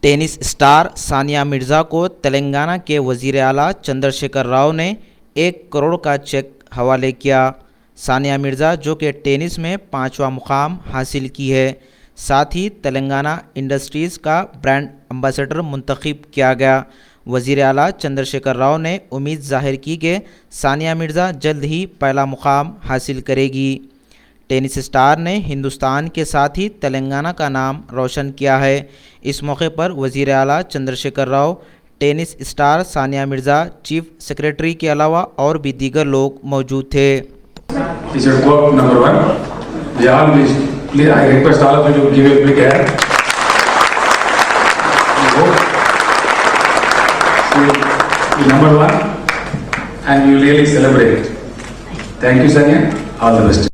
Tennis star Sania Mirza को तेलंगाना के वज़ीर आला चंद्रशेखर राव ने 1 करोड़ का चेक हवाले किया। सानिया मिर्ज़ा जो कि टेनिस में 5वां मुकाम हासिल की है, साथ ही तेलंगाना इंडस्ट्रीज़ का ब्रांड एम्बेसडर मुंतखब किया गया। वज़ीर आला चंद्रशेखर राव ने उम्मीद जाहिर की कि सानिया मिर्ज़ा जल्द ही पहला मुकाम हासिल करेगी। टेनिस स्टार ने हिंदुस्तान के साथ ही तेलंगाना का नाम रोशन किया है। इस मौके पर वज़ीर आला Chandrashekhar Rao, tennis star Sania Mirza, chief secretary के अलावा और भी दीगर लोग मौजूद थे। Number 1 and you really celebrate. Thank you, Sania. All the best.